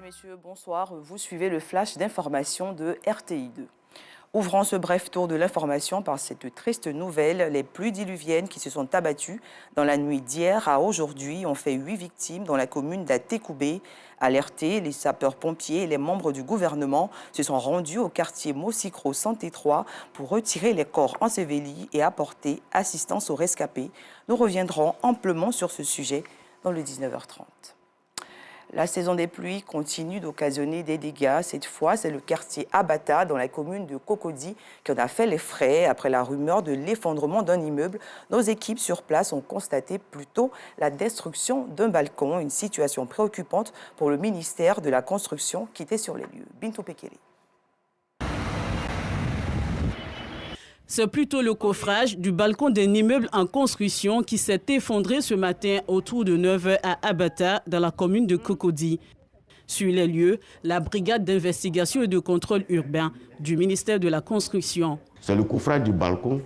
messieurs, bonsoir. Vous suivez le flash d'information de RTI2. Ouvrons ce bref tour de l'information par cette triste nouvelle. Les pluies diluviennes qui se sont abattues dans la nuit d'hier à aujourd'hui ont fait 8 victimes dans la commune d'Atekoubé. Alertés, les sapeurs-pompiers et les membres du gouvernement se sont rendus au quartier Mosikro Santé 3 pour retirer les corps ensevelis et apporter assistance aux rescapés. Nous reviendrons amplement sur ce sujet dans le 19h30. La saison des pluies continue d'occasionner des dégâts. Cette fois, c'est le quartier Abata, dans la commune de Cocody, qui en a fait les frais après la rumeur de l'effondrement d'un immeuble. Nos équipes sur place ont constaté plutôt la destruction d'un balcon, une situation préoccupante pour le ministère de la Construction qui était sur les lieux. Bintou Pekele. C'est plutôt le coffrage du balcon d'un immeuble en construction qui s'est effondré ce matin autour de 9h à Abata, dans la commune de Cocody. Sur les lieux, la brigade d'investigation et de contrôle urbain du ministère de la Construction. C'est le coffrage du balcon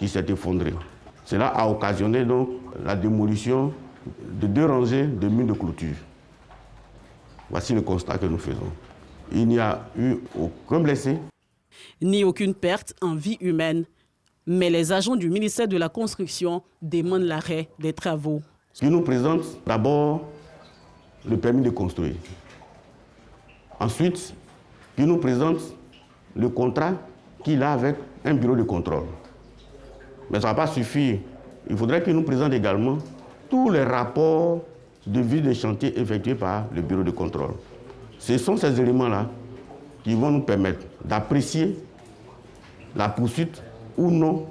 qui s'est effondré. Cela a occasionné donc la démolition de 2 rangées de murs de clôture. Voici le constat que nous faisons. Il n'y a eu aucun blessé. Ni aucune perte en vie humaine. Mais les agents du ministère de la Construction demandent l'arrêt des travaux. Qui nous présente d'abord le permis de construire. Ensuite, qui nous présente le contrat qu'il a avec un bureau de contrôle. Mais ça ne va pas suffire. Il faudrait qu'il nous présente également tous les rapports de vie des chantiers effectués par le bureau de contrôle. Ce sont ces éléments-là qui vont nous permettre d'apprécier la poursuite ou non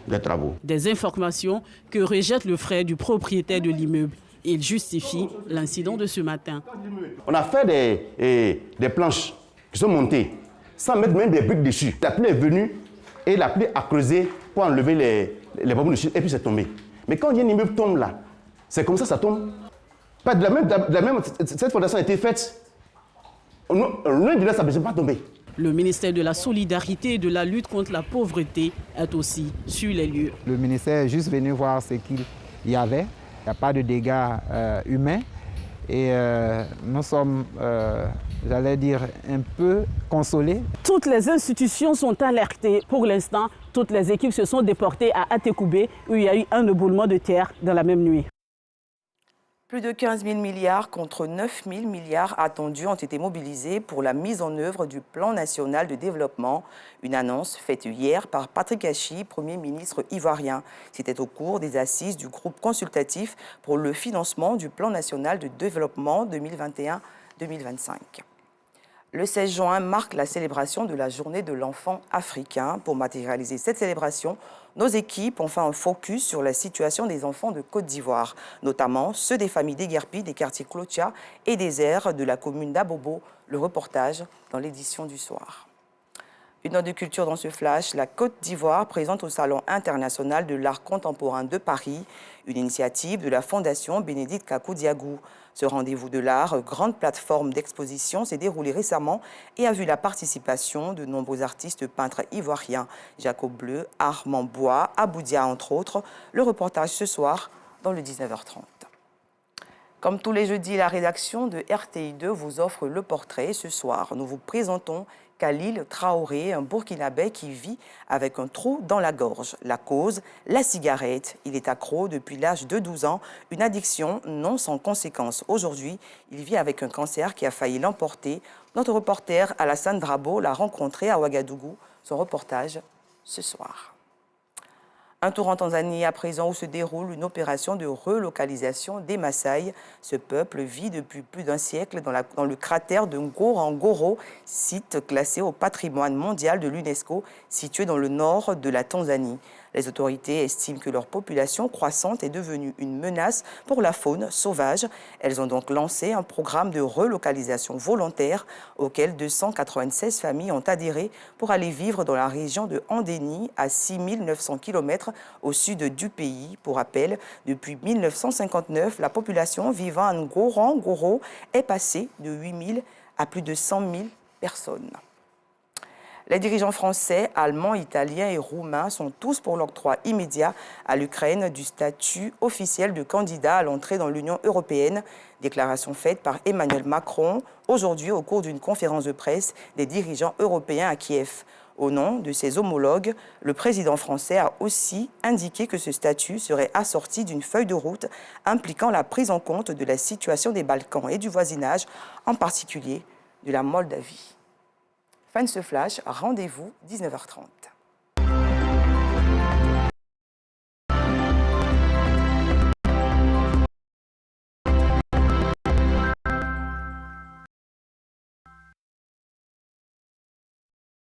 des travaux. Des informations que rejette le frère du propriétaire de l'immeuble. Il justifie l'incident de ce matin. On a fait des planches qui sont montées sans mettre même des briques dessus. La pluie est venue et la pluie a creusé pour enlever les bambous dessus et puis c'est tombé. Mais quand un immeuble tombe là, c'est comme ça tombe. Pas de la même, cette fondation a été faite. Loin de là, ça ne peut pas tomber. Le ministère de la Solidarité et de la lutte contre la pauvreté est aussi sur les lieux. Le ministère est juste venu voir ce qu'il y avait. Il n'y a pas de dégâts humains. Et nous sommes, j'allais dire, un peu consolés. Toutes les institutions sont alertées. Pour l'instant, toutes les équipes se sont déportées à Atekoubé, où il y a eu un éboulement de terre dans la même nuit. Plus de 15 000 milliards contre 9 000 milliards attendus ont été mobilisés pour la mise en œuvre du Plan national de développement. Une annonce faite hier par Patrick Hachi, Premier ministre ivoirien. C'était au cours des assises du groupe consultatif pour le financement du Plan national de développement 2021-2025. Le 16 juin marque la célébration de la journée de l'enfant africain. Pour matérialiser cette célébration, nos équipes ont fait un focus sur la situation des enfants de Côte d'Ivoire, notamment ceux des familles déguerpies des quartiers Clotia et des aires de la commune d'Abobo. Le reportage dans l'édition du soir. Une note de culture dans ce flash, la Côte d'Ivoire présente au Salon international de l'art contemporain de Paris, une initiative de la Fondation Bénédicte Kakou-Diagou. Ce rendez-vous de l'art, grande plateforme d'exposition, s'est déroulé récemment et a vu la participation de nombreux artistes peintres ivoiriens, Jacob Bleu, Armand Bois, Aboudia entre autres. Le reportage ce soir dans le 19h30. Comme tous les jeudis, la rédaction de RTI2 vous offre le portrait. Ce soir, nous vous présentons Khalil Traoré, un Burkinabé qui vit avec un trou dans la gorge. La cause, la cigarette. Il est accro depuis l'âge de 12 ans, une addiction non sans conséquences. Aujourd'hui, il vit avec un cancer qui a failli l'emporter. Notre reporter Alassane Drabo l'a rencontré à Ouagadougou. Son reportage ce soir. Un tour en Tanzanie à présent où se déroule une opération de relocalisation des Maasai. Ce peuple vit depuis plus d'un siècle dans le cratère de Ngorongoro, site classé au patrimoine mondial de l'UNESCO, situé dans le nord de la Tanzanie. Les autorités estiment que leur population croissante est devenue une menace pour la faune sauvage. Elles ont donc lancé un programme de relocalisation volontaire auquel 296 familles ont adhéré pour aller vivre dans la région de Andeni, à 6 900 km au sud du pays. Pour rappel, depuis 1959, la population vivant à Ngorongoro est passée de 8 000 à plus de 100 000 personnes. Les dirigeants français, allemands, italiens et roumains sont tous pour l'octroi immédiat à l'Ukraine du statut officiel de candidat à l'entrée dans l'Union européenne. Déclaration faite par Emmanuel Macron aujourd'hui au cours d'une conférence de presse des dirigeants européens à Kiev. Au nom de ses homologues, le président français a aussi indiqué que ce statut serait assorti d'une feuille de route impliquant la prise en compte de la situation des Balkans et du voisinage, en particulier de la Moldavie. Fin de ce flash, rendez-vous 19h30.